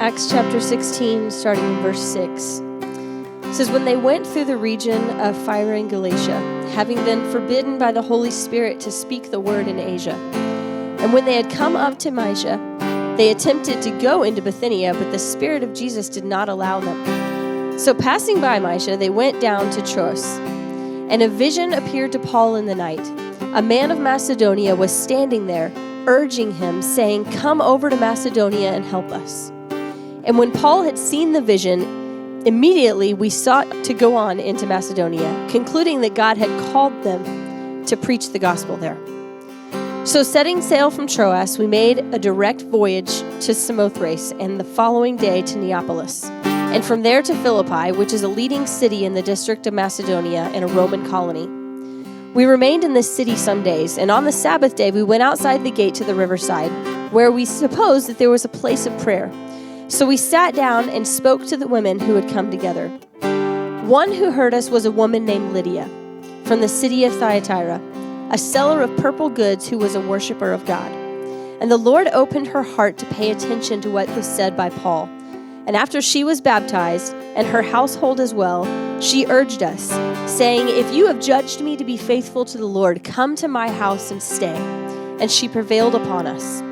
Acts chapter 16, starting in verse 6. It says, when they went through the region of Phrygia and Galatia, having been forbidden by the Holy Spirit to speak the word in Asia. And when they had come up to Mysia, they attempted to go into Bithynia, but the Spirit of Jesus did not allow them. So passing by Mysia, they went down to Troas. And a vision appeared to Paul in the night. A man of Macedonia was standing there, urging him, saying, come over to Macedonia and help us. And when Paul had seen the vision, immediately we sought to go on into Macedonia, concluding that God had called them to preach the gospel there. So setting sail from Troas, we made a direct voyage to Samothrace, and the following day to Neapolis, and from there to Philippi, which is a leading city in the district of Macedonia and a Roman colony. We remained in this city some days, and on the Sabbath day we went outside the gate to the riverside, where we supposed that there was a place of prayer. So we sat down and spoke to the women who had come together. One who heard us was a woman named Lydia, from the city of Thyatira, a seller of purple goods who was a worshiper of God. And the Lord opened her heart to pay attention to what was said by Paul. And after she was baptized, and her household as well, she urged us, saying, if you have judged me to be faithful to the Lord, come to my house and stay. And she prevailed upon us.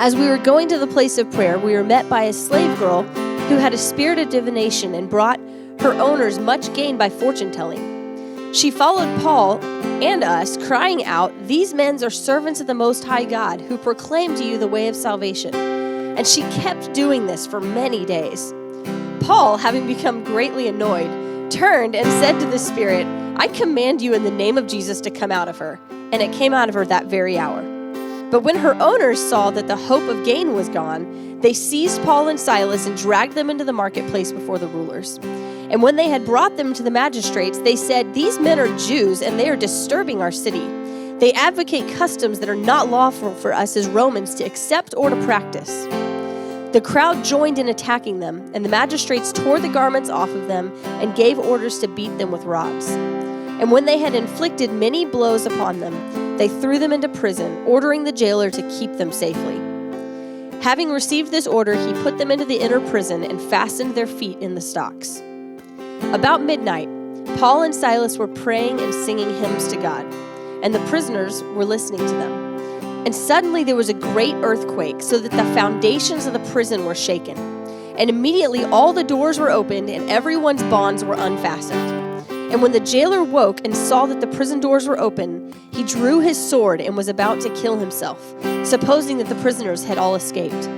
As we were going to the place of prayer, we were met by a slave girl who had a spirit of divination and brought her owners much gain by fortune-telling. She followed Paul and us, crying out, these men are servants of the Most High God, who proclaim to you the way of salvation. And she kept doing this for many days. Paul, having become greatly annoyed, turned and said to the spirit, I command you in the name of Jesus to come out of her. And it came out of her that very hour. But when her owners saw that the hope of gain was gone, they seized Paul and Silas and dragged them into the marketplace before the rulers. And when they had brought them to the magistrates, they said, these men are Jews, and they are disturbing our city. They advocate customs that are not lawful for us as Romans to accept or to practice. The crowd joined in attacking them, and the magistrates tore the garments off of them and gave orders to beat them with rods. And when they had inflicted many blows upon them, they threw them into prison, ordering the jailer to keep them safely. Having received this order, he put them into the inner prison and fastened their feet in the stocks. About midnight, Paul and Silas were praying and singing hymns to God, and the prisoners were listening to them. And suddenly there was a great earthquake, so that the foundations of the prison were shaken. And immediately all the doors were opened, and everyone's bonds were unfastened. And when the jailer woke and saw that the prison doors were open, he drew his sword and was about to kill himself, supposing that the prisoners had all escaped.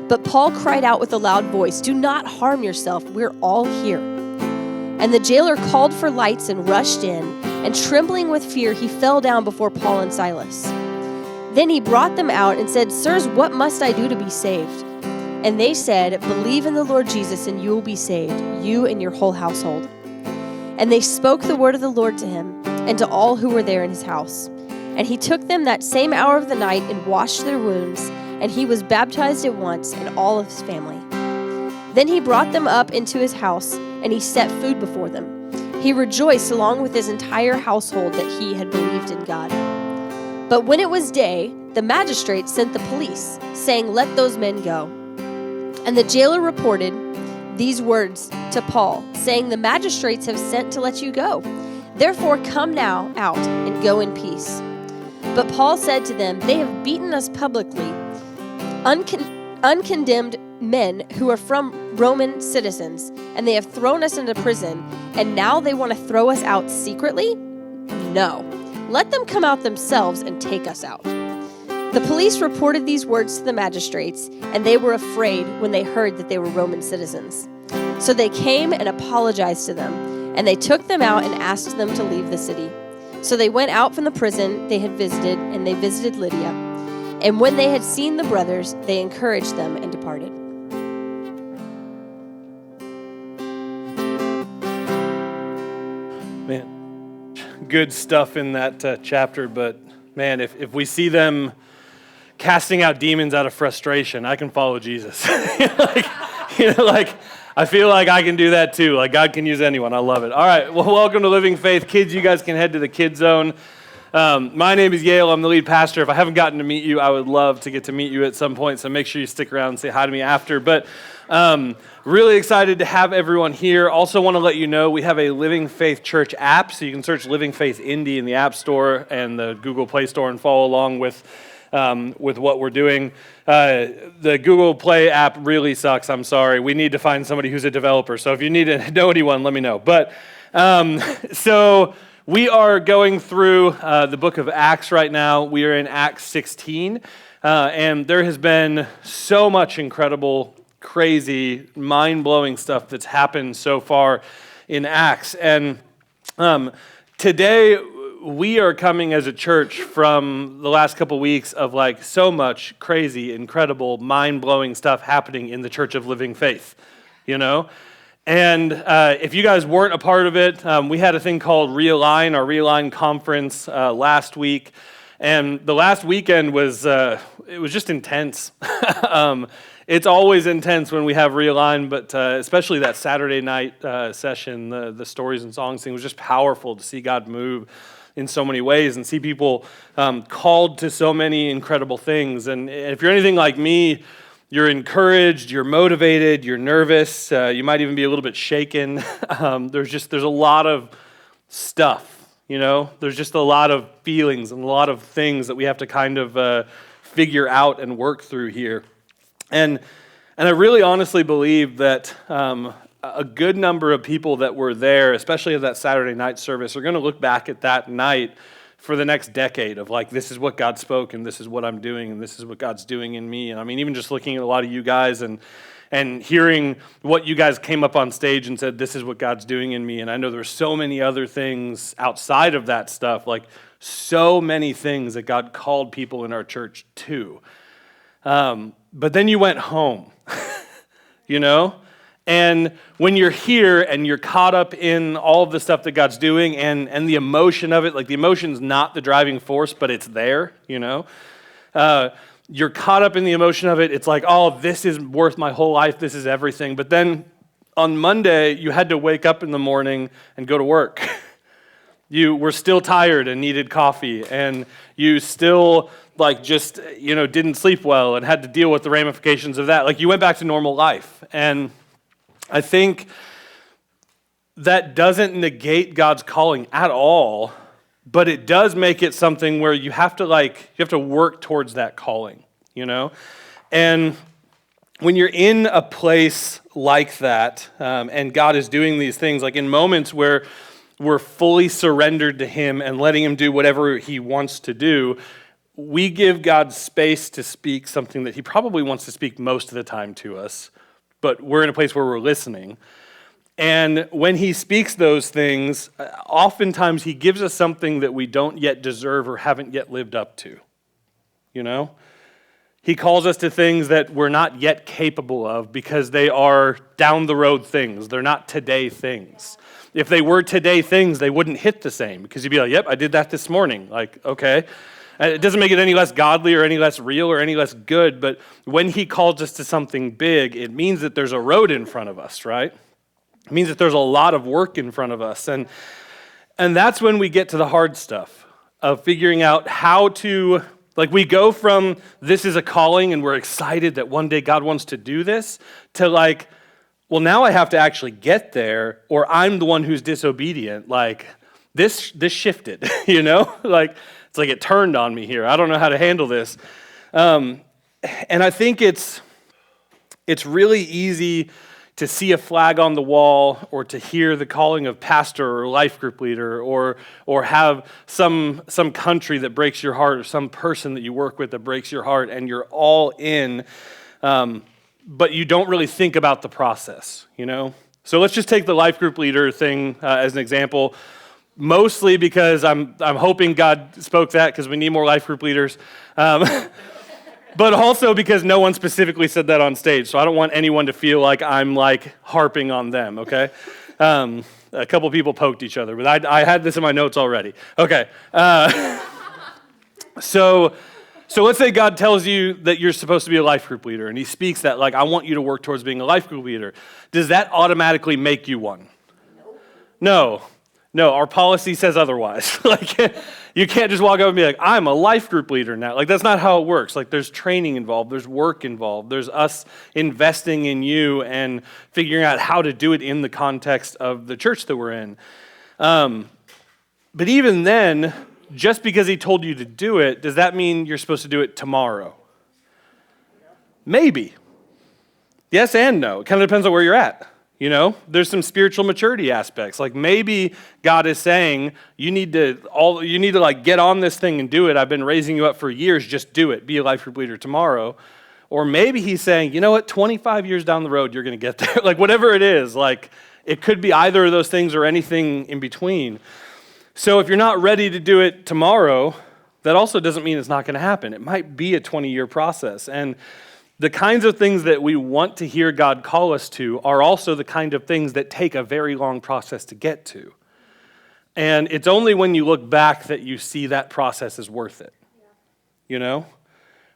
But Paul cried out with a loud voice, do not harm yourself, we're all here. And the jailer called for lights and rushed in, and trembling with fear, he fell down before Paul and Silas. Then he brought them out and said, sirs, what must I do to be saved? And they said, believe in the Lord Jesus and you will be saved, you and your whole household. And they spoke the word of the Lord to him and to all who were there in his house. And he took them that same hour of the night and washed their wounds, and he was baptized at once and all of his family. Then he brought them up into his house, and he set food before them. He rejoiced along with his entire household that he had believed in God. But when it was day, the magistrates sent the police, saying, let those men go. And the jailer reported these words to Paul, saying, the magistrates have sent to let you go. Therefore come now out and go in peace. But Paul said to them, they have beaten us publicly, uncondemned men who are from Roman citizens, and they have thrown us into prison, and now they want to throw us out secretly? No. Let them come out themselves and take us out. The police reported these words to the magistrates, and they were afraid when they heard that they were Roman citizens. So they came and apologized to them, and they took them out and asked them to leave the city. So they went out from the prison they had visited, and they visited Lydia. And when they had seen the brothers, they encouraged them and departed. Man, good stuff in that chapter, but man, if we see them casting out demons out of frustration, I can follow Jesus. I feel like I can do that too. Like God can use anyone. I love it. All right, well, welcome to Living Faith. Kids, you guys can head to the Kid Zone. My name is Yale. I'm the lead pastor. If I haven't gotten to meet you, I would love to get to meet you at some point, so make sure you stick around and say hi to me after. But really excited to have everyone here. Also want to let you know we have a Living Faith Church app, so you can search Living Faith Indy in the App Store and the Google Play Store and follow along with what we're doing. The Google Play app really sucks. I'm sorry. We need to find somebody who's a developer. So if you need to know anyone, let me know. But so we are going through the book of Acts right now. We are in Acts 16, and there has been so much incredible, crazy, mind-blowing stuff that's happened so far in Acts. And today, we are coming as a church from the last couple weeks of like so much crazy, incredible, mind-blowing stuff happening in the Church of Living Faith, you know? And if you guys weren't a part of it, we had a thing called Realign, our Realign conference last week. And the last weekend was, it was just intense. It's always intense when we have Realign, but especially that Saturday night session, the stories and songs thing was just powerful to see God move in so many ways and see people called to so many incredible things. And if you're anything like me, you're encouraged, you're motivated, you're nervous, you might even be a little bit shaken. There's a lot of stuff, you know? There's just a lot of feelings and a lot of things that we have to kind of figure out and work through here. And I really honestly believe that a good number of people that were there, especially at that Saturday night service, are going to look back at that night for the next decade of like, this is what God spoke, and this is what I'm doing, and this is what God's doing in me. And I mean, even just looking at a lot of you guys and hearing what you guys came up on stage and said, this is what God's doing in me. And I know there's so many other things outside of that stuff, like so many things that God called people in our church to. But then you went home, you know? And when you're here and you're caught up in all of the stuff that God's doing and the emotion of it, like the emotion's not the driving force, but it's there, you know? You're caught up in the emotion of it. It's like, oh, this is worth my whole life. This is everything. But then on Monday, you had to wake up in the morning and go to work. You were still tired and needed coffee, and you still like just, you know, didn't sleep well and had to deal with the ramifications of that. Like you went back to normal life. And I think that doesn't negate God's calling at all, but it does make it something where you have to work towards that calling, you know? And when you're in a place like that, and God is doing these things, like in moments where we're fully surrendered to Him and letting Him do whatever He wants to do, we give God space to speak something that He probably wants to speak most of the time to us, but we're in a place where we're listening. And when He speaks those things, oftentimes He gives us something that we don't yet deserve or haven't yet lived up to, you know? He calls us to things that we're not yet capable of because they are down the road things. They're not today things. If they were today things, they wouldn't hit the same because you'd be like, yep, I did that this morning. Like, okay. It doesn't make it any less godly or any less real or any less good, but when He calls us to something big, it means that there's a road in front of us, right? It means that there's a lot of work in front of us. And that's when we get to the hard stuff of figuring out how to, like we go from this is a calling and we're excited that one day God wants to do this to like, well, now I have to actually get there or I'm the one who's disobedient. Like this shifted, you know? Like, it's like it turned on me here. I don't know how to handle this. And I think it's really easy to see a flag on the wall or to hear the calling of pastor or life group leader or have some country that breaks your heart or some person that you work with that breaks your heart and you're all in, but you don't really think about the process, you know? So let's just take the life group leader thing as an example. Mostly because I'm hoping God spoke that because we need more life group leaders. But also because no one specifically said that on stage. So I don't want anyone to feel like I'm like harping on them, okay? A couple people poked each other, but I had this in my notes already. Okay. So let's say God tells you that you're supposed to be a life group leader, and He speaks that, like, I want you to work towards being a life group leader. Does that automatically make you one? No. No, our policy says otherwise. Like, you can't just walk up and be like, I'm a life group leader now. Like, that's not how it works. Like, there's training involved, there's work involved, there's us investing in you and figuring out how to do it in the context of the church that we're in. But even then, just because he told you to do it, does that mean you're supposed to do it tomorrow? Maybe. Yes and no. It kind of depends on where you're at. You know, there's some spiritual maturity aspects. Like maybe God is saying, you need to like get on this thing and do it. I've been raising you up for years. Just do it. Be a life group leader tomorrow. Or maybe he's saying, you know what, 25 years down the road, you're going to get there. Like whatever it is, like it could be either of those things or anything in between. So if you're not ready to do it tomorrow, that also doesn't mean it's not going to happen. It might be a 20-year process. And the kinds of things that we want to hear God call us to are also the kind of things that take a very long process to get to. And it's only when you look back that you see that process is worth it. You know?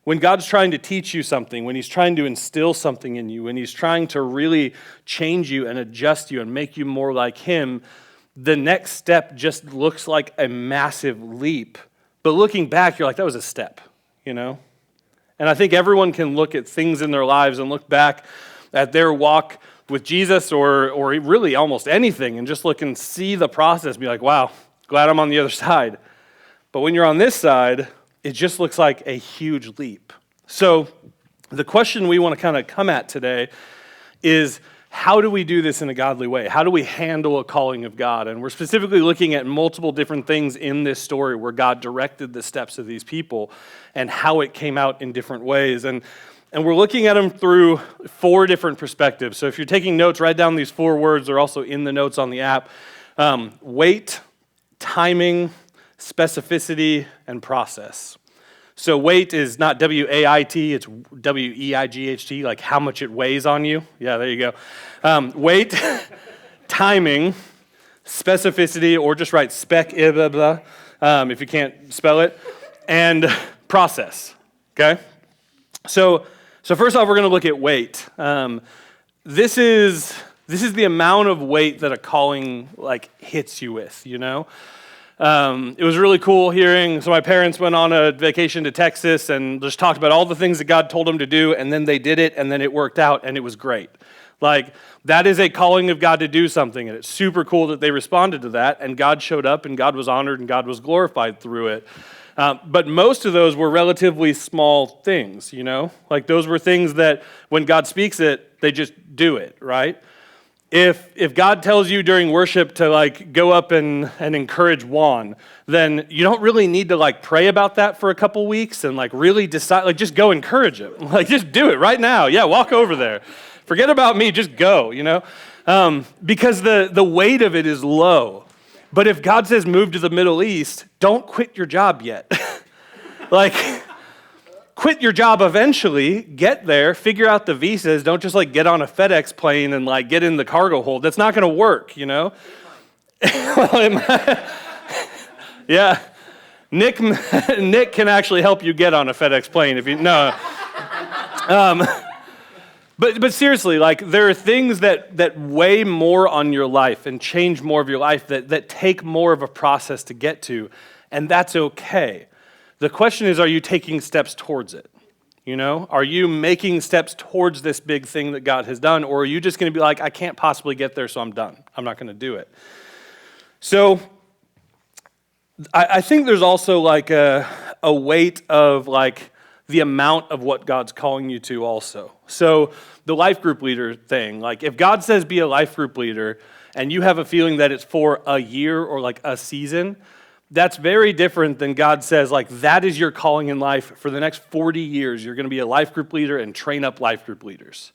When God's trying to teach you something, when he's trying to instill something in you, when he's trying to really change you and adjust you and make you more like him, the next step just looks like a massive leap. But looking back, you're like, that was a step, you know? And I think everyone can look at things in their lives and look back at their walk with Jesus or really almost anything and just look and see the process and be like, wow, glad I'm on the other side. But when you're on this side, it just looks like a huge leap. So the question we want to kind of come at today is, how do we do this in a godly way? How do we handle a calling of God? And we're specifically looking at multiple different things in this story where God directed the steps of these people and how it came out in different ways. And we're looking at them through 4 different perspectives. So if you're taking notes, write down these 4 words. They're also in the notes on the app. Wait, timing, specificity, and process. So weight is not W-A-I-T, it's W-E-I-G-H-T, like how much it weighs on you. Yeah, there you go. Weight, timing, specificity, or just write blah, blah, if you can't spell it, and process, okay? So first off, we're going to look at weight. This is the amount of weight that a calling like hits you with, you know? It was really cool hearing, so my parents went on a vacation to Texas and just talked about all the things that God told them to do, and then they did it, and then it worked out, and it was great. Like, that is a calling of God to do something, and it's super cool that they responded to that, and God showed up, and God was honored, and God was glorified through it. But most of those were relatively small things, you know? Like, those were things that when God speaks it, they just do it, right? If God tells you during worship to like go up and encourage Juan, then you don't really need to like pray about that for a couple weeks and like really decide, like just go encourage him. Like just do it right now. Yeah, walk over there. Forget about me, just go, you know? Because the weight of it is low. But if God says move to the Middle East, don't quit your job yet. Like, quit your job eventually, get there, figure out the visas, don't just like get on a FedEx plane and like get in the cargo hold. That's not going to work, you know? Yeah. Nick can actually help you get on a FedEx plane if you, no. But seriously, like there are things that weigh more on your life and change more of your life that take more of a process to get to, and that's okay. The question is, are you taking steps towards it? You know, are you making steps towards this big thing that God has done, or are you just going to be like, I can't possibly get there, so I'm done. I'm not going to do it. So I think there's also like a weight of like the amount of what God's calling you to also. So the life group leader thing, like if God says be a life group leader and you have a feeling that it's for a year or like a season, that's very different than God says, like, that is your calling in life. For the next 40 years, you're going to be a life group leader and train up life group leaders.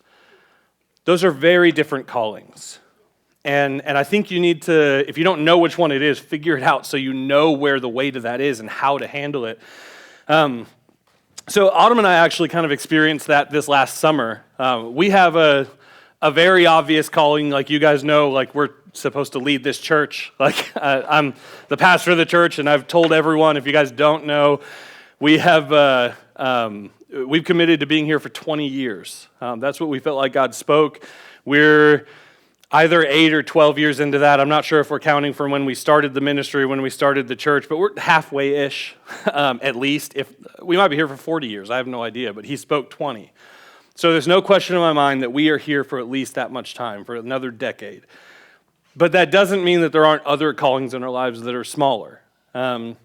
Those are very different callings. And I think you need to, if you don't know which one it is, figure it out so you know where the weight of that is and how to handle it. So Autumn and I actually kind of experienced that this last summer. We have a very obvious calling, like you guys know, like we're supposed to lead this church. Like I'm the pastor of the church, and I've told everyone, if you guys don't know, we've committed to being here for 20 years. That's what we felt like God spoke. We're either 8 or 12 years into that. I'm not sure if we're counting from when we started the ministry, when we started the church, but we're halfway-ish, at least. If we might be here for 40 years, I have no idea, but he spoke 20. So there's no question in my mind that we are here for at least that much time, for another decade. But that doesn't mean that there aren't other callings in our lives that are smaller. And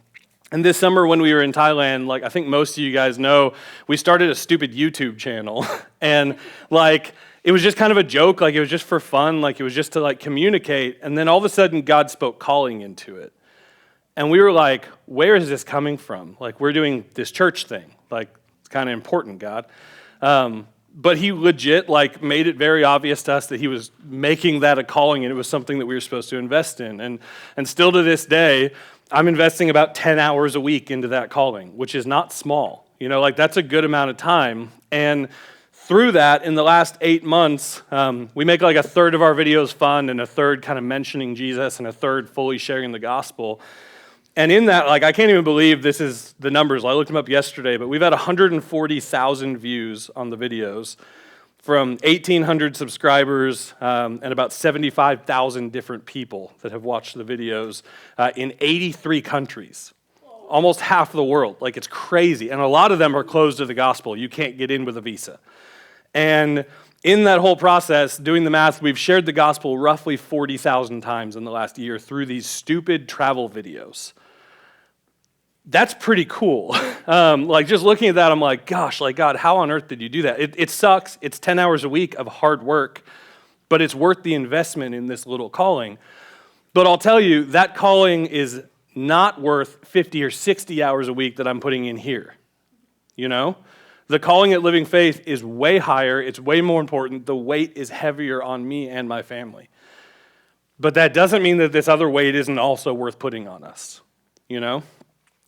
this summer when we were in Thailand, like I think most of you guys know, we started a stupid YouTube channel. And like, it was just kind of a joke, like it was just for fun, like it was just to like communicate. And then all of a sudden God spoke calling into it. And we were like, where is this coming from? Like we're doing this church thing. Like it's kind of important, God. But he legit like made it very obvious to us that he was making that a calling and it was something that we were supposed to invest in. And still to this day, I'm investing about 10 hours a week into that calling, which is not small. You know, like that's a good amount of time. And through that, in the last 8 months, we make like a third of our videos fun and a third kind of mentioning Jesus and a third fully sharing the gospel. And in that, like, I can't even believe this is the numbers. I looked them up yesterday, but we've had 140,000 views on the videos from 1,800 subscribers and about 75,000 different people that have watched the videos in 83 countries. Almost half the world. Like, it's crazy. And a lot of them are closed to the gospel. You can't get in with a visa. And in that whole process, doing the math, we've shared the gospel roughly 40,000 times in the last year through these stupid travel videos. That's pretty cool. Like just looking at that, I'm like, gosh, like God, how on earth did you do that? It sucks. It's 10 hours a week of hard work, but it's worth the investment in this little calling. But I'll tell you, that calling is not worth 50 or 60 hours a week that I'm putting in here. You know? The calling at Living Faith is way higher. It's way more important. The weight is heavier on me and my family. But that doesn't mean that this other weight isn't also worth putting on us, you know?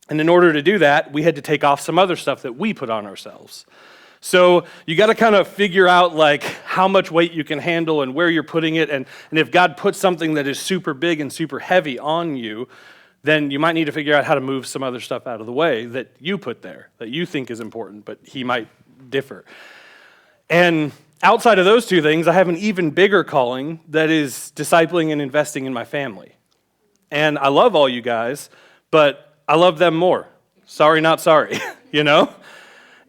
And in order to do that, we had to take off some other stuff that we put on ourselves. So you got to kind of figure out like how much weight you can handle and where you're putting it. And if God puts something that is super big and super heavy on you, then you might need to figure out how to move some other stuff out of the way that you put there, that you think is important, but he might differ. And outside of those two things, I have an even bigger calling that is discipling and investing in my family. And I love all you guys, but I love them more. Sorry, not sorry, you know?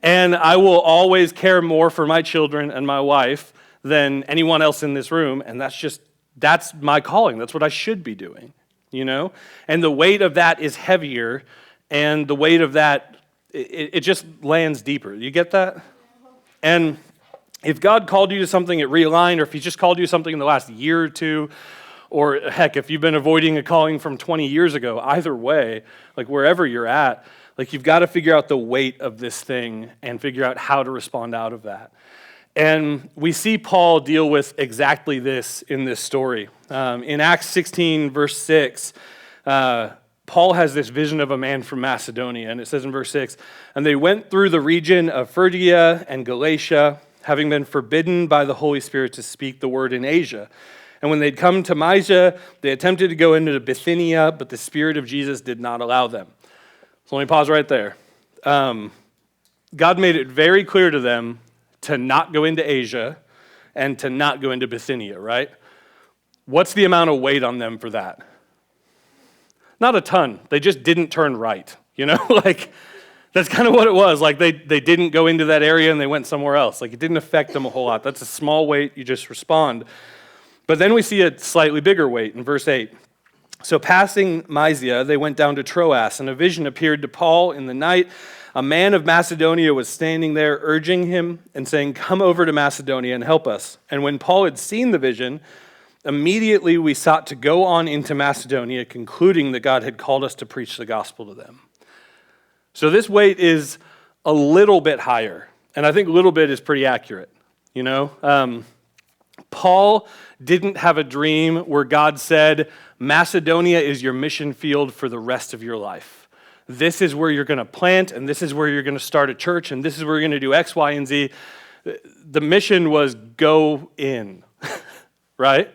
And I will always care more for my children and my wife than anyone else in this room, and that's my calling. That's what I should be doing, you know? And the weight of that is heavier, and the weight of that, it just lands deeper. You get that? And if God called you to something at Realign, or if he just called you to something in the last year or two, or heck, if you've been avoiding a calling from 20 years ago, either way, like wherever you're at, like you've got to figure out the weight of this thing and figure out how to respond out of that. And we see Paul deal with exactly this in this story. In Acts 16, verse 6, Paul has this vision of a man from Macedonia, and it says in verse 6, "And they went through the region of Phrygia and Galatia, having been forbidden by the Holy Spirit to speak the word in Asia. And when they'd come to Mysia, they attempted to go into Bithynia, but the Spirit of Jesus did not allow them." So let me pause right there. God made it very clear to them to not go into Asia and to not go into Bithynia, right? What's the amount of weight on them for that? Not a ton. They just didn't turn right, you know? Like, that's kind of what it was. Like, they didn't go into that area and they went somewhere else. Like, it didn't affect them a whole lot. That's a small weight. You just respond. But then we see a slightly bigger weight in verse 8. "So passing Mysia, they went down to Troas, and a vision appeared to Paul in the night. A man of Macedonia was standing there, urging him and saying, 'Come over to Macedonia and help us.' And when Paul had seen the vision, immediately we sought to go on into Macedonia, concluding that God had called us to preach the gospel to them." So this weight is a little bit higher, and I think a little bit is pretty accurate, you know? Paul didn't have a dream where God said, Macedonia is your mission field for the rest of your life. This is where you're going to plant, and this is where you're going to start a church, and this is where you're going to do X, Y, and Z. The mission was go in, right?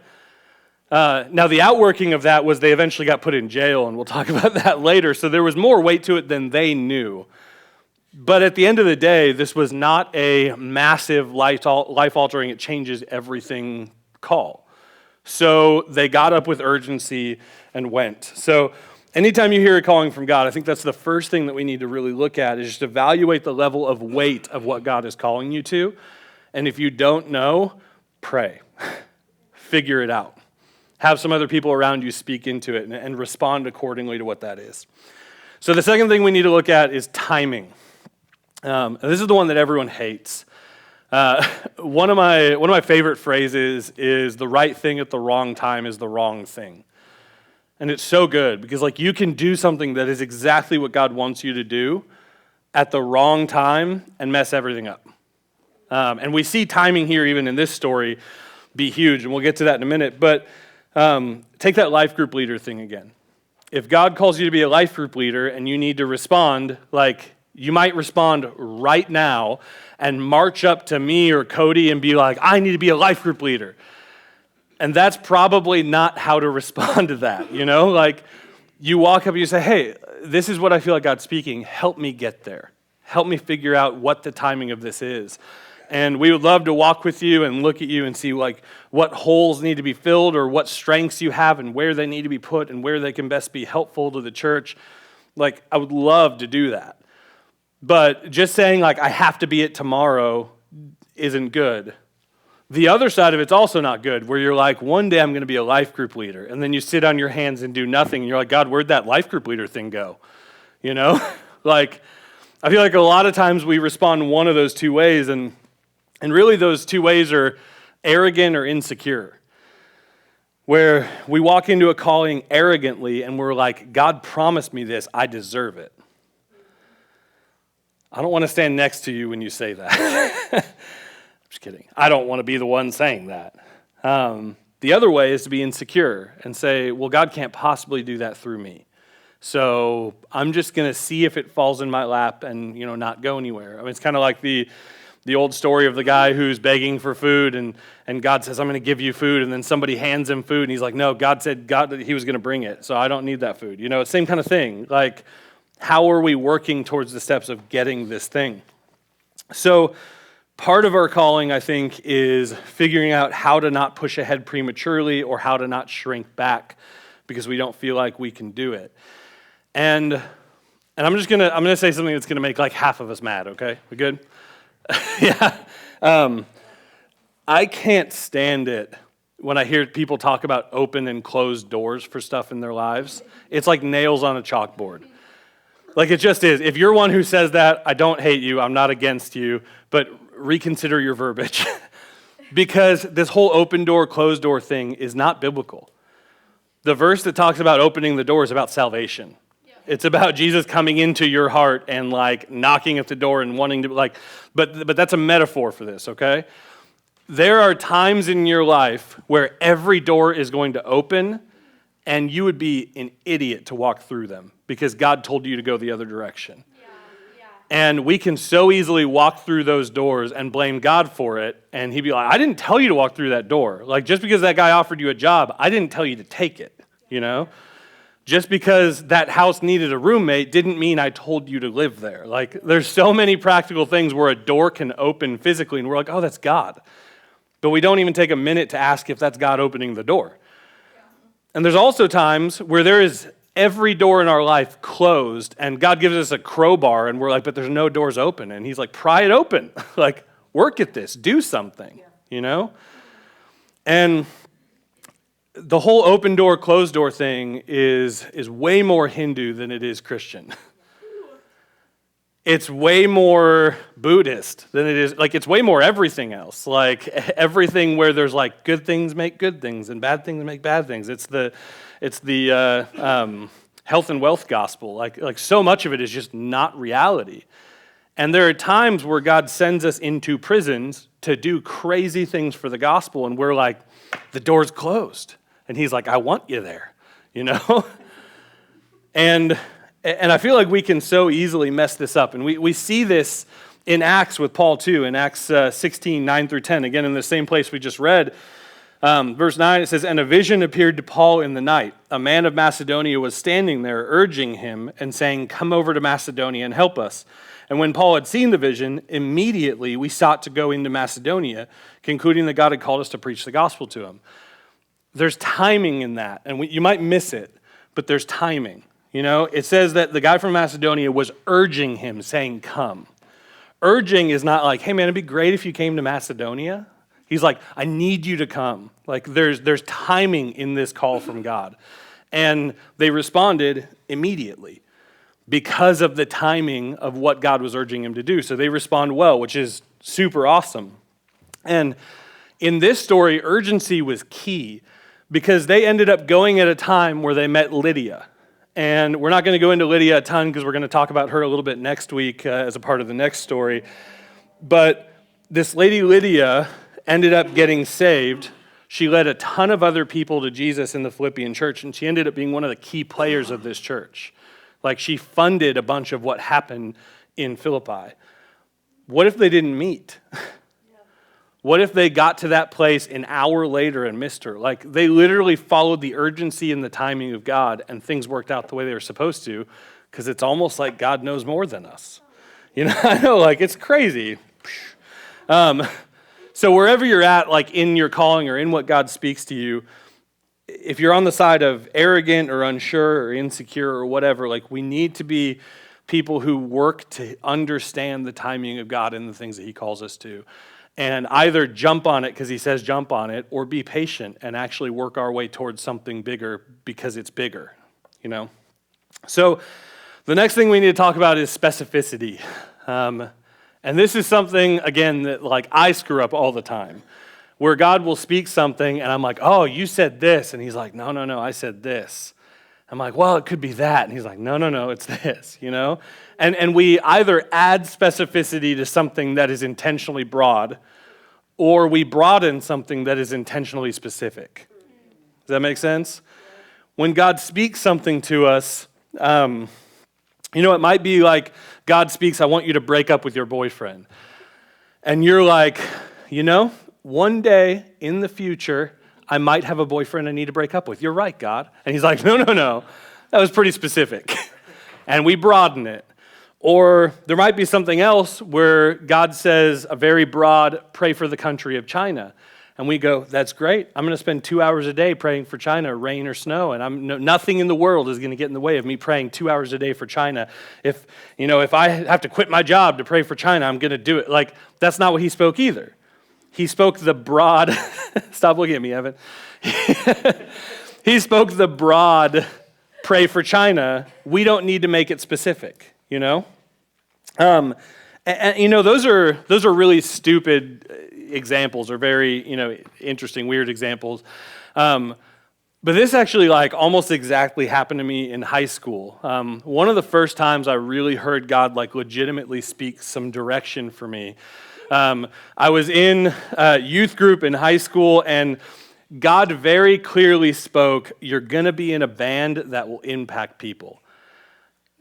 Now, the outworking of that was they eventually got put in jail, and we'll talk about that later. So there was more weight to it than they knew. But at the end of the day, this was not a massive life-altering, it changes everything call. So they got up with urgency and went. So anytime you hear a calling from God, I think that's the first thing that we need to really look at is just evaluate the level of weight of what God is calling you to. And if you don't know, pray. Figure it out. Have some other people around you speak into it and respond accordingly to what that is. So the second thing we need to look at is timing. And this is the one that everyone hates. One of my favorite phrases is the right thing at the wrong time is the wrong thing. And it's so good because like you can do something that is exactly what God wants you to do at the wrong time and mess everything up. And we see timing here even in this story be huge, and we'll get to that in a minute. But take that life group leader thing again. If God calls you to be a life group leader and you need to respond, like you might respond right now and march up to me or Cody and be like, I need to be a life group leader. And that's probably not how to respond to that, you know? Like you walk up and you say, hey, this is what I feel like God's speaking. Help me get there. Help me figure out what the timing of this is. And we would love to walk with you and look at you and see like what holes need to be filled or what strengths you have and where they need to be put and where they can best be helpful to the church. Like I would love to do that. But just saying like I have to be it tomorrow isn't good. The other side of it's also not good, where you're like, one day I'm going to be a life group leader, and then you sit on your hands and do nothing, and you're like, God, where'd that life group leader thing go? You know? Like, I feel like a lot of times we respond one of those two ways, and really those two ways are arrogant or insecure, where we walk into a calling arrogantly, and we're like, God promised me this, I deserve it. I don't want to stand next to you when you say that. Just kidding. I don't want to be the one saying that. The other way is to be insecure and say, well, God can't possibly do that through me. So I'm just going to see if it falls in my lap and, you know, not go anywhere. I mean, it's kind of like the old story of the guy who's begging for food and God says, I'm going to give you food. And then somebody hands him food and he's like, no, God said he was going to bring it. So I don't need that food. You know, it's the same kind of thing. Like, how are we working towards the steps of getting this thing? So part of our calling, I think, is figuring out how to not push ahead prematurely or how to not shrink back because we don't feel like we can do it. And I'm gonna say something that's gonna make like half of us mad. Okay, we good? Yeah. I can't stand it when I hear people talk about open and closed doors for stuff in their lives. It's like nails on a chalkboard. Like it just is. If you're one who says that, I don't hate you. I'm not against you, but reconsider your verbiage because this whole open door, closed door thing is not biblical. The verse that talks about opening the door is about salvation. Yeah. It's about Jesus coming into your heart and like knocking at the door and wanting to like, but that's a metaphor for this, okay? There are times in your life where every door is going to open and you would be an idiot to walk through them because God told you to go the other direction. And we can so easily walk through those doors and blame God for it. And he'd be like, I didn't tell you to walk through that door. Like, just because that guy offered you a job, I didn't tell you to take it, you know? Just because that house needed a roommate didn't mean I told you to live there. Like, there's so many practical things where a door can open physically, and we're like, oh, that's God. But we don't even take a minute to ask if that's God opening the door. And there's also times where there is every door in our life closed, and God gives us a crowbar, and we're like, but there's no doors open. And he's like, pry it open. Like, work at this. Do something, you know? And the whole open door, closed door thing is way more Hindu than it is Christian. It's way more Buddhist than it is, like, it's way more everything else. Like, everything where there's, like, good things make good things, and bad things make bad things. It's the health and wealth gospel. Like so much of it is just not reality. And there are times where God sends us into prisons to do crazy things for the gospel, and we're like, the door's closed. And he's like, I want you there, you know? And I feel like we can so easily mess this up. And we see this in Acts with Paul too, in Acts 16, 9 through 10. Again, in the same place we just read. Verse 9, it says, and a vision appeared to Paul in the night. A man of Macedonia was standing there, urging him and saying, come over to Macedonia and help us. And when Paul had seen the vision, immediately we sought to go into Macedonia, concluding that God had called us to preach the gospel to him. there's timing in that, and you might miss it, but there's timing. It says that the guy from Macedonia was urging him, saying, come. Urging is not like, hey man, it'd be great if you came to Macedonia. He's like, I need you to come. Like there's timing in this call from God. And they responded immediately because of the timing of what God was urging him to do. So they respond well, which is super awesome. And in this story, urgency was key because they ended up going at a time where they met Lydia. And we're not going to go into Lydia a ton because we're going to talk about her a little bit next week as a part of the next story. But this lady Lydia ended up getting saved. She led a ton of other people to Jesus in the Philippian church, and she ended up being one of the key players of this church. Like she funded a bunch of what happened in Philippi. What if they didn't meet? What if they got to that place an hour later and missed her? Like they literally followed the urgency and the timing of God and things worked out the way they were supposed to because it's almost like God knows more than us. I know, like it's crazy. So wherever you're at, like in your calling or in what God speaks to you, if you're on the side of arrogant or unsure or insecure or whatever, like we need to be people who work to understand the timing of God and the things that he calls us to. And either jump on it because he says jump on it, or be patient and actually work our way towards something bigger because it's bigger, So the next thing we need to talk about is specificity. And this is something, again, that like I screw up all the time, where God will speak something and I'm like, oh, you said this. And he's like, no, I said this. I'm like, well, it could be that. And he's like, no, it's this, And we either add specificity to something that is intentionally broad, or we broaden something that is intentionally specific. Does that make sense? When God speaks something to us, it might be like God speaks, I want you to break up with your boyfriend. And you're like, one day in the future, I might have a boyfriend I need to break up with. You're right, God. And he's like, no. That was pretty specific. And we broaden it. Or there might be something else where God says a very broad, pray for the country of China. And we go, that's great. I'm going to spend 2 hours a day praying for China, rain or snow. And nothing in the world is going to get in the way of me praying 2 hours a day for China. If I have to quit my job to pray for China, I'm going to do it. Like, that's not what he spoke either. He spoke the broad, stop looking at me, Evan. He spoke the broad, pray for China. We don't need to make it specific, And those are really stupid examples, or very, interesting, weird examples. But this actually almost exactly happened to me in high school. One of the first times I really heard God legitimately speak some direction for me. I was in a youth group in high school, and God very clearly spoke, you're going to be in a band that will impact people.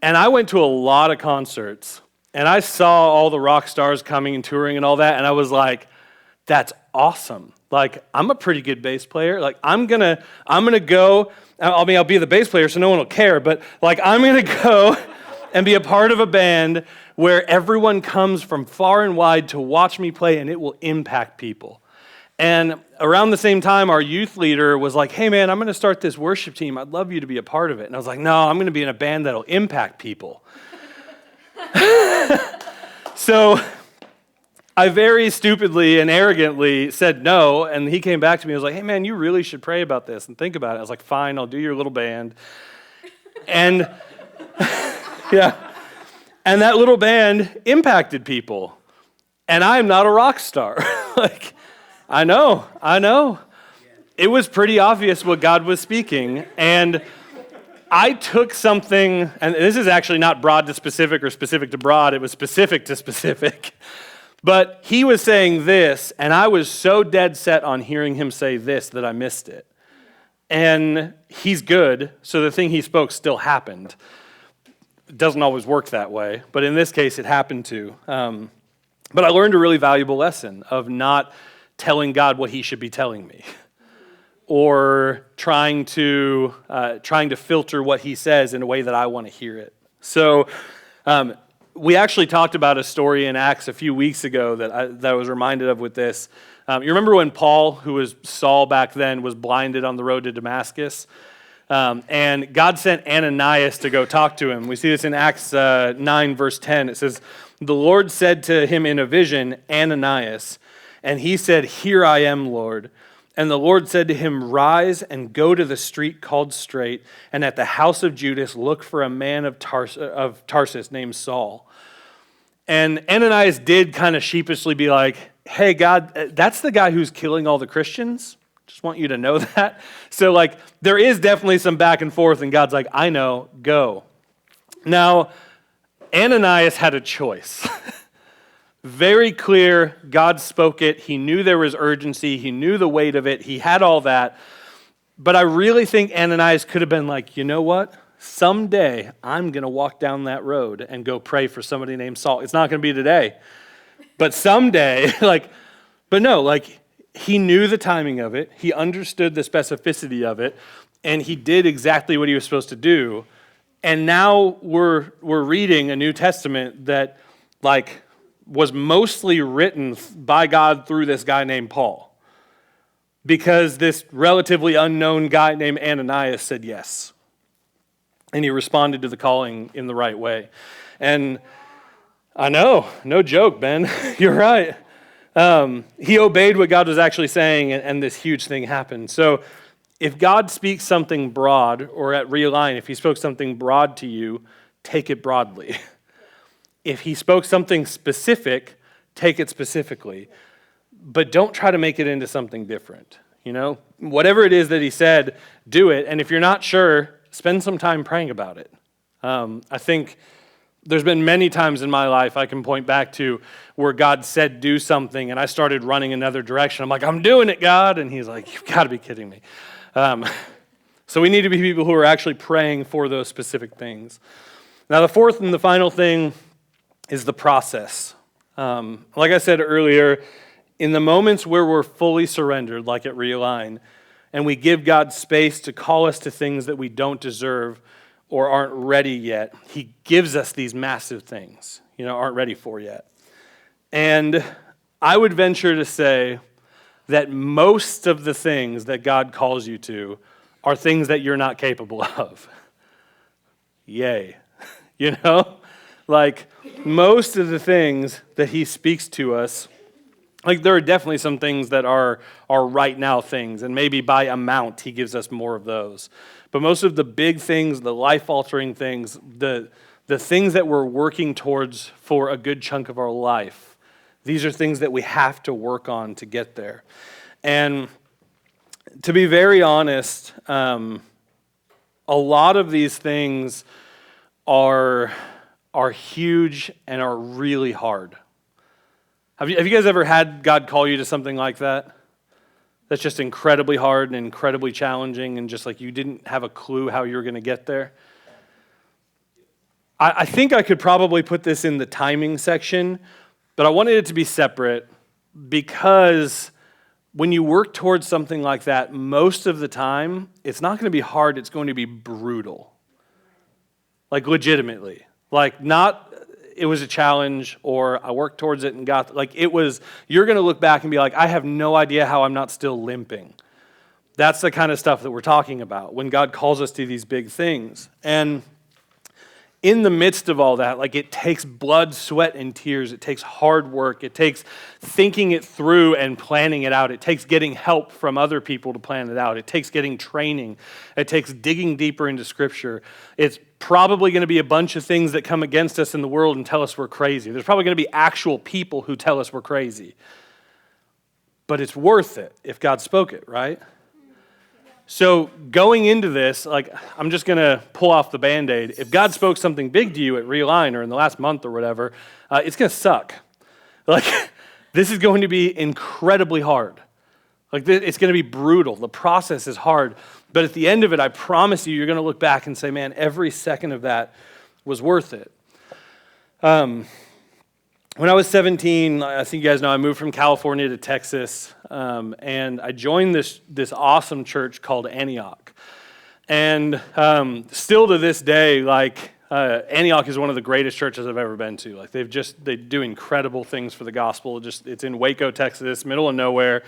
And I went to a lot of concerts, and I saw all the rock stars coming and touring and all that, and I was like, that's awesome. I'm a pretty good bass player. I'm gonna go, I'll be the bass player so no one will care, but I'm gonna go and be a part of a band where everyone comes from far and wide to watch me play, and it will impact people. And around the same time, our youth leader was like, hey man, I'm going to start this worship team. I'd love you to be a part of it. And I was like, no, I'm going to be in a band that'll impact people. So I very stupidly and arrogantly said no, and he came back to me and was like, hey man, you really should pray about this and think about it. I was like, fine, I'll do your little band. And yeah. And that little band impacted people. And I'm not a rock star. I know. It was pretty obvious what God was speaking. And I took something, and this is actually not broad to specific or specific to broad, it was specific to specific. But he was saying this, and I was so dead set on hearing him say this that I missed it. And he's good, so the thing he spoke still happened. It doesn't always work that way, but in this case, it happened to. But I learned a really valuable lesson of not telling God what he should be telling me, or trying to filter what he says in a way that I want to hear it. So we actually talked about a story in Acts a few weeks ago that I was reminded of with this. You remember when Paul, who was Saul back then, was blinded on the road to Damascus? And God sent Ananias to go talk to him. We see this in Acts 9, verse 10. It says, "The Lord said to him in a vision, 'Ananias.' And he said, 'Here I am, Lord.' And the Lord said to him, 'Rise and go to the street called Straight, and at the house of Judas look for a man of Tarsus named Saul.'" And Ananias did kind of sheepishly be like, "Hey, God, that's the guy who's killing all the Christians. Just want you to know that." So like there is definitely some back and forth, and God's like, "I know, go." Now, Ananias had a choice. Very clear, God spoke it. He knew there was urgency. He knew the weight of it. He had all that. But I really think Ananias could have been like, you know what? Someday I'm going to walk down that road and go pray for somebody named Saul. It's not going to be today. But someday, but no, he knew the timing of it. He understood the specificity of it. And he did exactly what he was supposed to do. And now we're reading a New Testament that was mostly written by God through this guy named Paul. Because this relatively unknown guy named Ananias said yes. And he responded to the calling in the right way. And I know, no joke, Ben. You're right. He obeyed what God was actually saying, and this huge thing happened. So if God speaks something broad, or at Realign, if he spoke something broad to you, take it broadly. If he spoke something specific, take it specifically. But don't try to make it into something different. Whatever it is that he said, do it. And if you're not sure, spend some time praying about it. I think there's been many times in my life I can point back to where God said do something, and I started running another direction. I'm like, "I'm doing it, God." And he's like, "You've got to be kidding me." So we need to be people who are actually praying for those specific things. Now, the fourth and the final thing is the process. Like I said earlier, in the moments where we're fully surrendered, like at Realign, and we give God space to call us to things that we don't deserve or aren't ready yet, he gives us these massive things, aren't ready for yet. And I would venture to say that most of the things that God calls you to are things that you're not capable of. Yay. Most of the things that he speaks to us, there are definitely some things that are right now things, and maybe by amount he gives us more of those. But most of the big things, the life-altering things, the things that we're working towards for a good chunk of our life, these are things that we have to work on to get there. And to be very honest, a lot of these things are huge and are really hard. Have you guys ever had God call you to something like that? That's just incredibly hard and incredibly challenging, and just you didn't have a clue how you were going to get there? I think I could probably put this in the timing section, but I wanted it to be separate because when you work towards something like that, most of the time, it's not going to be hard, it's going to be brutal. Legitimately. Not it was a challenge or I worked towards it and got, you're going to look back and be like, I have no idea how I'm not still limping. That's the kind of stuff that we're talking about when God calls us to these big things. And in the midst of all that, it takes blood, sweat, and tears. It takes hard work. It takes thinking it through and planning it out. It takes getting help from other people to plan it out. It takes getting training. It takes digging deeper into Scripture. It's probably going to be a bunch of things that come against us in the world and tell us we're crazy. There's probably going to be actual people who tell us we're crazy. But it's worth it if God spoke it, right? So going into this, I'm just going to pull off the Band-Aid. If God spoke something big to you at Realign or in the last month or whatever, it's going to suck. This is going to be incredibly hard. It's going to be brutal. The process is hard. But at the end of it, I promise you're going to look back and say, man, every second of that was worth it. When I was 17, I think you guys know, I moved from California to Texas, and I joined this awesome church called Antioch. And still to this day, Antioch is one of the greatest churches I've ever been to. Like they do incredible things for the gospel. It's in Waco, Texas, middle of nowhere.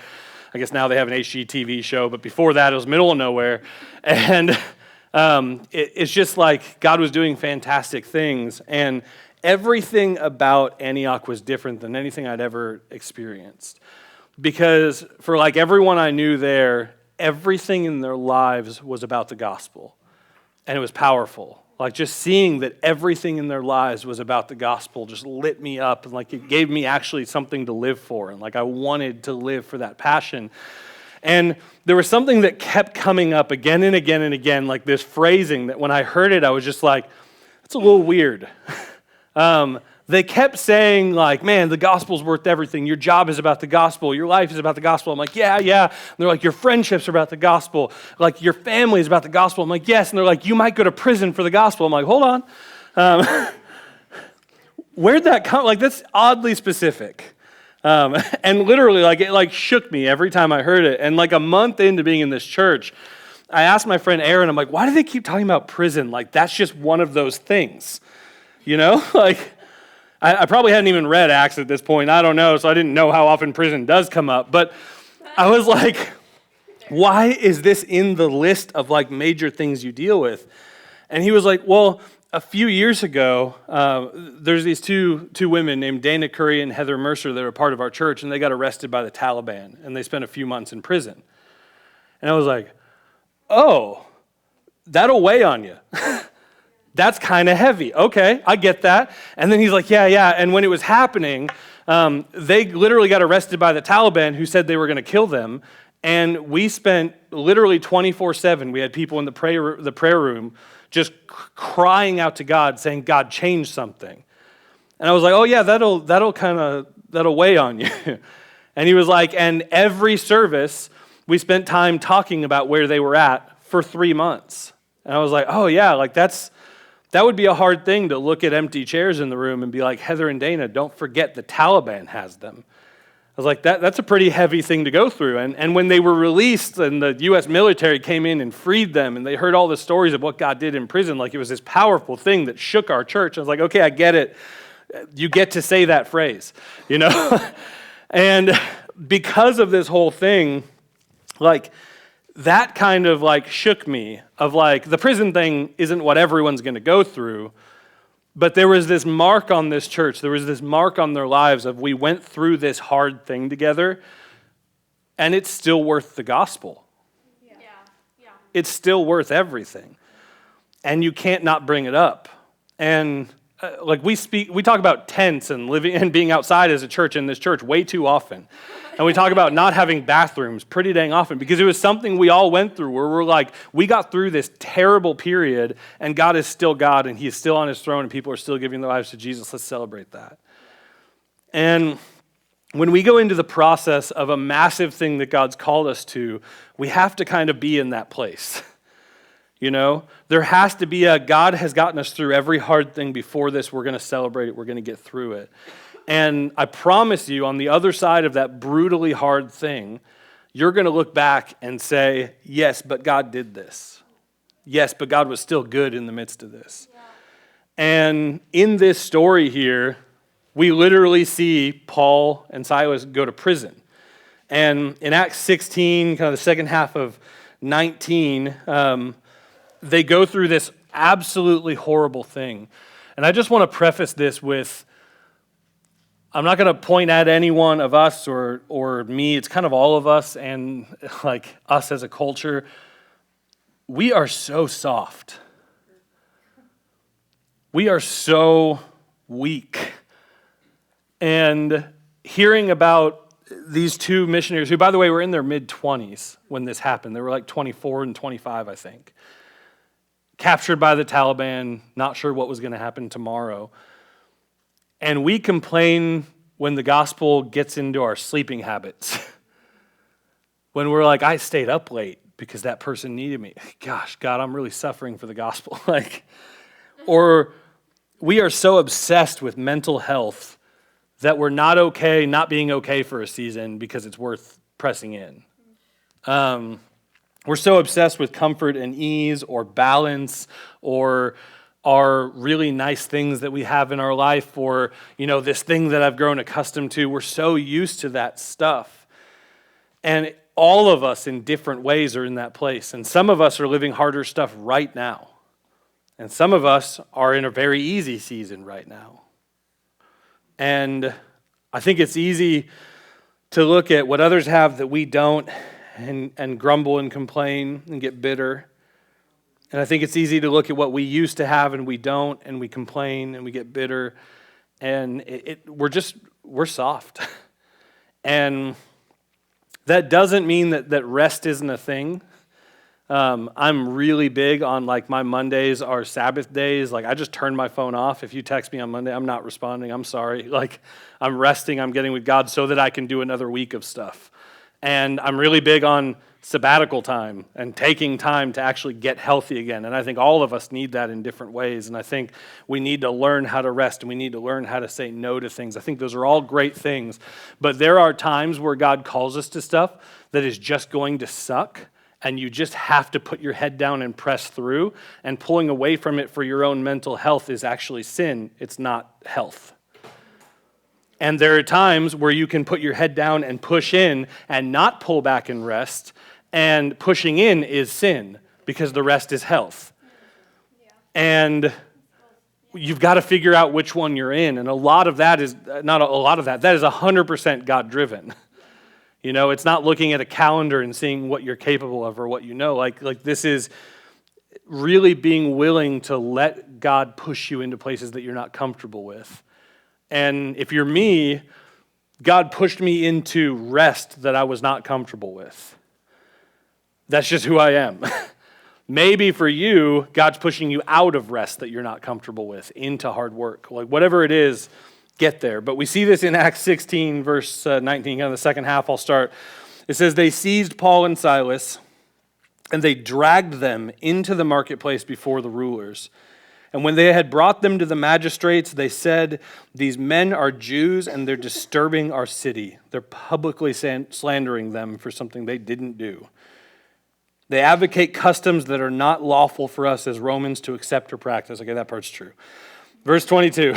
I guess now they have an HGTV show, but before that it was middle of nowhere. And it's just like God was doing fantastic things. And everything about Antioch was different than anything I'd ever experienced. Because for like everyone I knew there, everything in their lives was about the gospel. And it was powerful. Like just seeing that everything in their lives was about the gospel just lit me up. And like it gave me actually something to live for. And like I wanted to live for that passion. And there was something that kept coming up again and again and again, like this phrasing that when I heard it, I was just like, it's a little weird. They kept saying like, man, the gospel's worth everything. Your job is about the gospel. Your life is about the gospel. I'm like, yeah. And they're like, your friendships are about the gospel. Like, your family is about the gospel. I'm like, yes. And they're like, you might go to prison for the gospel. I'm like, hold on. Where'd that come? Like, that's oddly specific. And literally, like, it like shook me every time I heard it. And like a month into being in this church, I asked my friend Aaron, I'm like, why do they keep talking about prison? Like, that's just one of those things, you know? Like, I probably hadn't even read Acts at this point. I don't know, so I didn't know how often prison does come up. But I was like, why is this in the list of like major things you deal with? And he was like, well, a few years ago, there's these two women named Dana Curry and Heather Mercer that are part of our church, and they got arrested by the Taliban, and they spent a few months in prison. And I was like, oh, that'll weigh on you. That's kind of heavy. Okay, I get that. And then he's like, yeah. And when it was happening, they literally got arrested by the Taliban who said they were going to kill them. And we spent literally 24/7. We had people in the prayer room just crying out to God, saying, God, change something. And I was like, oh yeah, that'll weigh on you. And he was like, and every service, we spent time talking about where they were at for 3 months. And I was like, oh yeah, like that would be a hard thing to look at empty chairs in the room and be like, Heather and Dana, don't forget the Taliban has them. I was like, that's a pretty heavy thing to go through. And when they were released and the U.S. military came in and freed them and they heard all the stories of what God did in prison, like it was this powerful thing that shook our church. I was like, okay, I get it. You get to say that phrase, you know? And because of this whole thing, like, that kind of like shook me of like, the prison thing isn't what everyone's going to go through, but there was this mark on this church, there was this mark on their lives of we went through this hard thing together, and it's still worth the gospel. Yeah. It's still worth everything. And you can't not bring it up. And like we talk about tents and living and being outside as a church in this church way too often. And we talk about not having bathrooms pretty dang often because it was something we all went through where we're like, we got through this terrible period and God is still God and he is still on his throne and people are still giving their lives to Jesus. Let's celebrate that. And when we go into the process of a massive thing that God's called us to, we have to kind of be in that place. You know, there has to be God has gotten us through every hard thing before this. We're going to celebrate it. We're going to get through it. And I promise you, on the other side of that brutally hard thing, you're going to look back and say, yes, but God did this. Yes, but God was still good in the midst of this. Yeah. And in this story here, we literally see Paul and Silas go to prison. And in Acts 16, kind of the second half of 19, they go through this absolutely horrible thing. And I just want to preface this with, I'm not going to point at any one of us or me. It's kind of all of us and like us as a culture. We are so soft. We are so weak. And hearing about these two missionaries, who, by the way, were in their mid-20s when this happened. They were like 24 and 25, I think. Captured by the Taliban, not sure what was going to happen tomorrow. And we complain when the gospel gets into our sleeping habits. When we're like, I stayed up late because that person needed me. Gosh, God, I'm really suffering for the gospel. Or we are so obsessed with mental health that we're not okay not being okay for a season because it's worth pressing in. We're so obsessed with comfort and ease or balance or are really nice things that we have in our life, or, this thing that I've grown accustomed to. We're so used to that stuff. And all of us in different ways are in that place. And some of us are living harder stuff right now. And some of us are in a very easy season right now. And I think it's easy to look at what others have that we don't and grumble and complain and get bitter. And I think it's easy to look at what we used to have and we don't, and we complain and we get bitter. And we're soft. And that doesn't mean that rest isn't a thing. I'm really big on, my Mondays are Sabbath days. I just turn my phone off. If you text me on Monday, I'm not responding. I'm sorry. I'm resting. I'm getting with God so that I can do another week of stuff. And I'm really big on sabbatical time and taking time to actually get healthy again. And I think all of us need that in different ways. And I think we need to learn how to rest, and we need to learn how to say no to things. I think those are all great things. But there are times where God calls us to stuff that is just going to suck, and you just have to put your head down and press through. And pulling away from it for your own mental health is actually sin. It's not health. And there are times where you can put your head down and push in and not pull back and rest. And pushing in is sin because the rest is health. Yeah. And you've got to figure out which one you're in. And a lot of that is, not a lot of that, that is 100% God-driven. It's not looking at a calendar and seeing what you're capable of or what you know. This is really being willing to let God push you into places that you're not comfortable with. And if you're me, God pushed me into rest that I was not comfortable with. That's just who I am. Maybe for you, God's pushing you out of rest that you're not comfortable with into hard work. Whatever it is, get there. But we see this in Acts 16, verse 19, kind of the second half I'll start. It says, they seized Paul and Silas, and they dragged them into the marketplace before the rulers. And when they had brought them to the magistrates, they said, these men are Jews and they're disturbing our city. They're publicly slandering them for something they didn't do. They advocate customs that are not lawful for us as Romans to accept or practice. Okay, that part's true. Verse 22.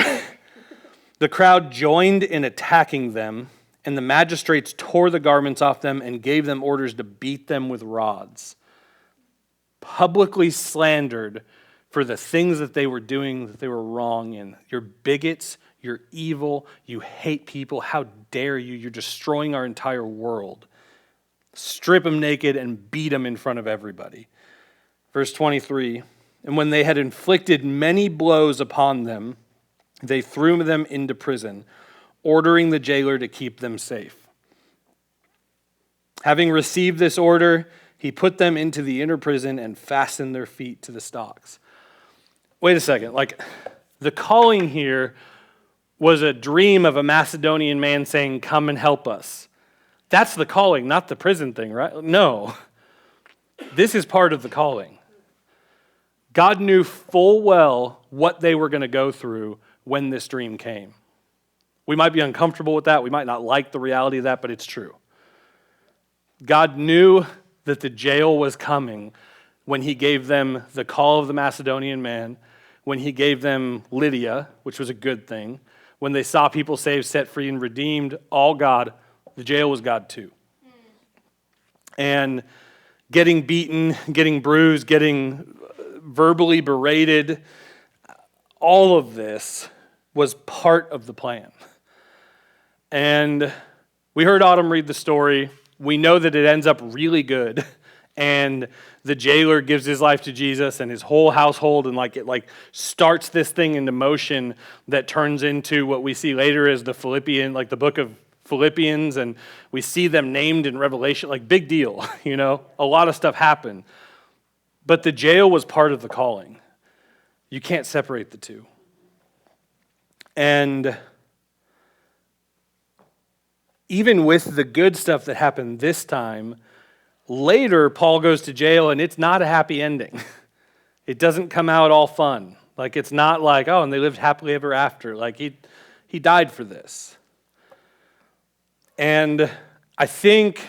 The crowd joined in attacking them, and the magistrates tore the garments off them and gave them orders to beat them with rods. Publicly slandered for the things that they were doing that they were wrong in. You're bigots, you're evil, you hate people, how dare you, you're destroying our entire world. Strip them naked and beat them in front of everybody. Verse 23, and when they had inflicted many blows upon them, they threw them into prison, ordering the jailer to keep them safe. Having received this order, he put them into the inner prison and fastened their feet to the stocks. Wait a second, the calling here was a dream of a Macedonian man saying, come and help us. That's the calling, not the prison thing, right? No. This is part of the calling. God knew full well what they were going to go through when this dream came. We might be uncomfortable with that. We might not like the reality of that, but it's true. God knew that the jail was coming when he gave them the call of the Macedonian man, when he gave them Lydia, which was a good thing, when they saw people saved, set free, and redeemed, all God. The jail was God too. And getting beaten, getting bruised, getting verbally berated, all of this was part of the plan. And we heard Autumn read the story. We know that it ends up really good. And the jailer gives his life to Jesus and his whole household, and it starts this thing into motion that turns into what we see later as the the book of Philippians, and we see them named in Revelation, big deal, a lot of stuff happened. But the jail was part of the calling. You can't separate the two. And even with the good stuff that happened this time, later Paul goes to jail and it's not a happy ending. It doesn't come out all fun. It's not and they lived happily ever after. He died for this. And I think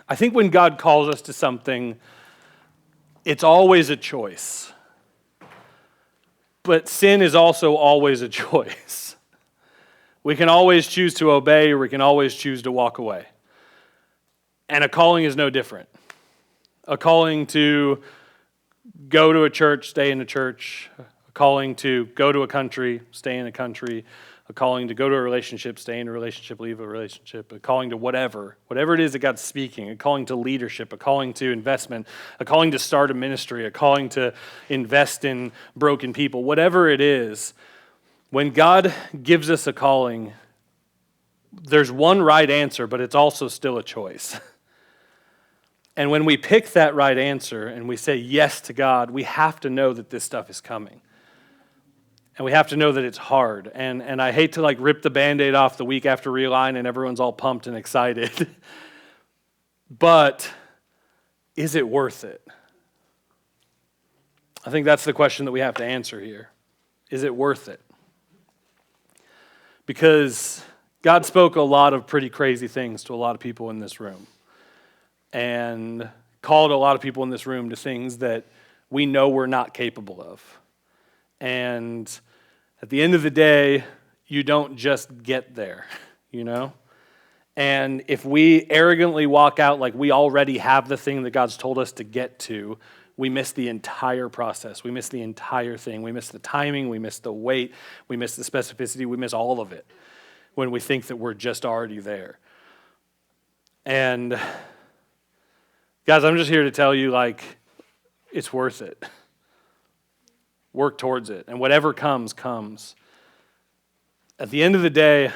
when God calls us to something, it's always a choice. But sin is also always a choice. We can always choose to obey, or we can always choose to walk away. And a calling is no different. A calling to go to a church, stay in a church. A calling to go to a country, stay in a country. A calling to go to a relationship, stay in a relationship, leave a relationship. A calling to whatever it is that God's speaking. A calling to leadership, a calling to investment, a calling to start a ministry, a calling to invest in broken people. Whatever it is, when God gives us a calling, there's one right answer, but it's also still a choice. And when we pick that right answer and we say yes to God, we have to know that this stuff is coming. And we have to know that it's hard. And I hate to rip the Band-Aid off the week after Realign and everyone's all pumped and excited. But is it worth it? I think that's the question that we have to answer here. Is it worth it? Because God spoke a lot of pretty crazy things to a lot of people in this room. And called a lot of people in this room to things that we know we're not capable of. And at the end of the day, you don't just get there, you know? And if we arrogantly walk out like we already have the thing that God's told us to get to, we miss the entire process. We miss the entire thing. We miss the timing. We miss the weight. We miss the specificity. We miss all of it when we think that we're just already there. And guys, I'm just here to tell you, it's worth it. Work towards it. And whatever comes, comes. At the end of the day,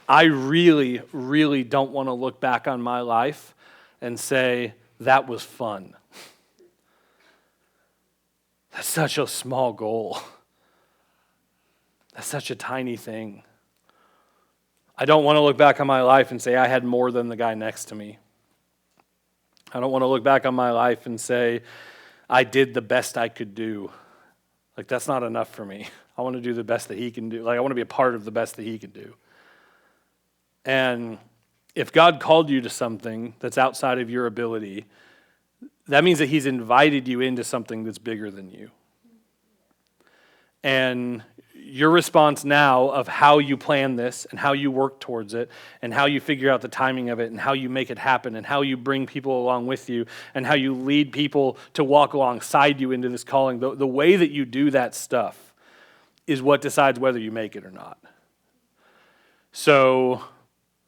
I really, really don't want to look back on my life and say, that was fun. That's such a small goal. That's such a tiny thing. I don't want to look back on my life and say I had more than the guy next to me. I don't want to look back on my life and say I did the best I could do. That's not enough for me. I want to do the best that he can do. I want to be a part of the best that he can do. And if God called you to something that's outside of your ability, that means that he's invited you into something that's bigger than you. And your response now of how you plan this and how you work towards it and how you figure out the timing of it and how you make it happen and how you bring people along with you and how you lead people to walk alongside you into this calling, the way that you do that stuff is what decides whether you make it or not. So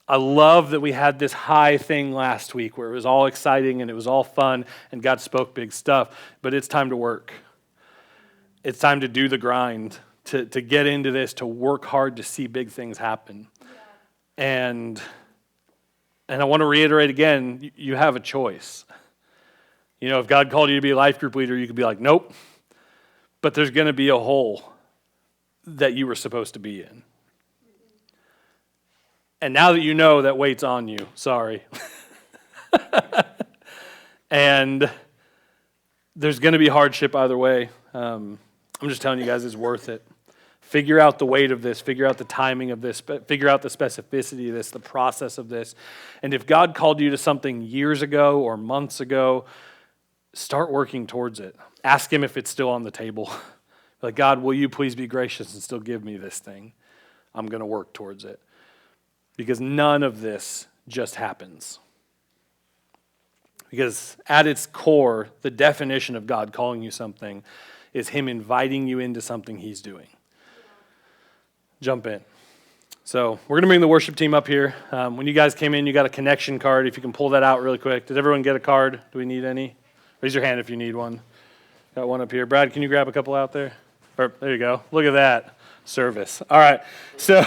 I love that we had this high thing last week where it was all exciting and it was all fun and God spoke big stuff, but it's time to work. It's time to do the grind. To get into this, to work hard to see big things happen. Yeah. And I want to reiterate again, you have a choice. You know, if God called you to be a life group leader, you could be like, nope. But there's going to be a hole that you were supposed to be in. And now that you know, that weight's on you. Sorry. And there's going to be hardship either way. I'm just telling you guys, it's worth it. Figure out the weight of this, figure out the timing of this, figure out the specificity of this, the process of this. And if God called you to something years ago or months ago, start working towards it. Ask him if it's still on the table. God, will you please be gracious and still give me this thing? I'm going to work towards it. Because none of this just happens. Because at its core, the definition of God calling you something is him inviting you into something he's doing. Jump in. So we're going to bring the worship team up here. When you guys came in, you got a connection card. If you can pull that out really quick. Did everyone get a card? Do we need any? Raise your hand if you need one. Got one up here. Brad, can you grab a couple out there? There you go. Look at that. Service. All right. So,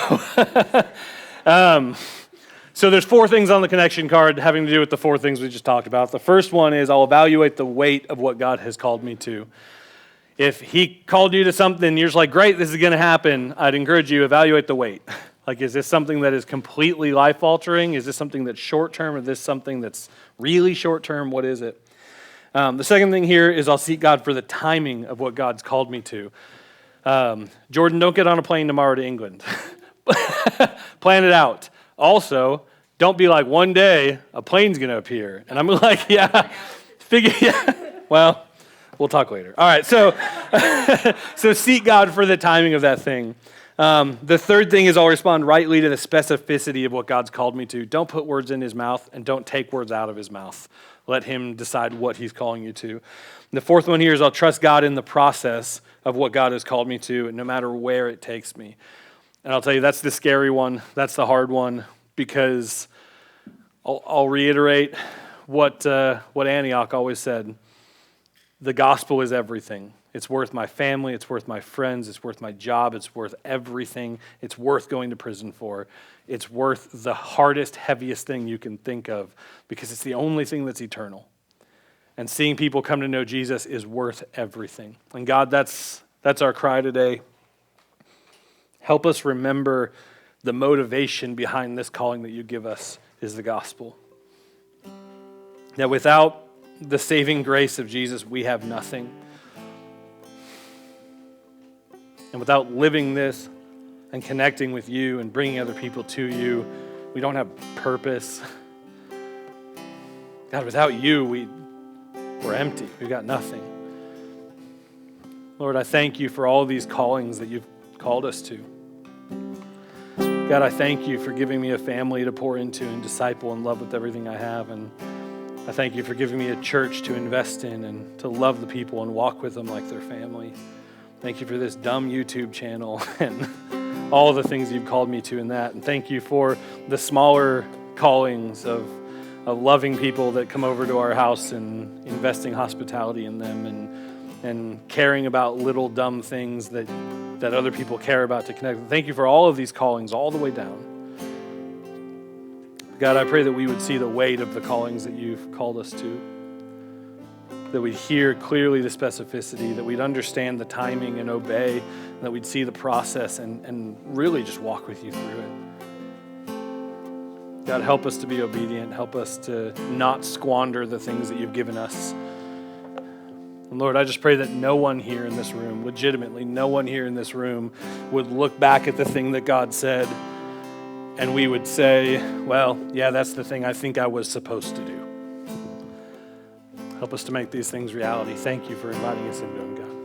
so there's 4 things on the connection card having to do with the 4 things we just talked about. The first one is I'll evaluate the weight of what God has called me to. If he called you to something and you're just like, great, this is going to happen, I'd encourage you to evaluate the weight. Is this something that is completely life-altering? Is this something that's short-term? Is this something that's really short-term? What is it? The second thing here is I'll seek God for the timing of what God's called me to. Jordan, don't get on a plane tomorrow to England. Plan it out. Also, don't be like, one day a plane's going to appear. And I'm like, yeah, well, We'll talk later. All right, so so seek God for the timing of that thing. The third thing is I'll respond rightly to the specificity of what God's called me to. Don't put words in his mouth and don't take words out of his mouth. Let him decide what he's calling you to. And the fourth one here is I'll trust God in the process of what God has called me to, no matter where it takes me. And I'll tell you, that's the scary one. That's the hard one, because I'll reiterate what Antioch always said. The gospel is everything. It's worth my family. It's worth my friends. It's worth my job. It's worth everything. It's worth going to prison for. It's worth the hardest, heaviest thing you can think of, because it's the only thing that's eternal. And seeing people come to know Jesus is worth everything. And God, that's our cry today. Help us remember the motivation behind this calling that you give us is the gospel. That without the saving grace of Jesus, we have nothing. And without living this and connecting with you and bringing other people to you, we don't have purpose. God, without you, we're empty. We've got nothing. Lord, I thank you for all these callings that you've called us to. God, I thank you for giving me a family to pour into and disciple and love with everything I have. And I thank you for giving me a church to invest in and to love the people and walk with them like their family. Thank you for this dumb YouTube channel and all the things you've called me to in that. And thank you for the smaller callings of loving people that come over to our house and investing hospitality in them and caring about little dumb things that other people care about to connect. Thank you for all of these callings all the way down. God, I pray that we would see the weight of the callings that you've called us to, that we'd hear clearly the specificity, that we'd understand the timing and obey, and that we'd see the process and really just walk with you through it. God, help us to be obedient. Help us to not squander the things that you've given us. And Lord, I just pray that no one here in this room, legitimately, no one here in this room would look back at the thing that God said and we would say, well, yeah, that's the thing I think I was supposed to do. Help us to make these things reality. Thank you for inviting us into them, God.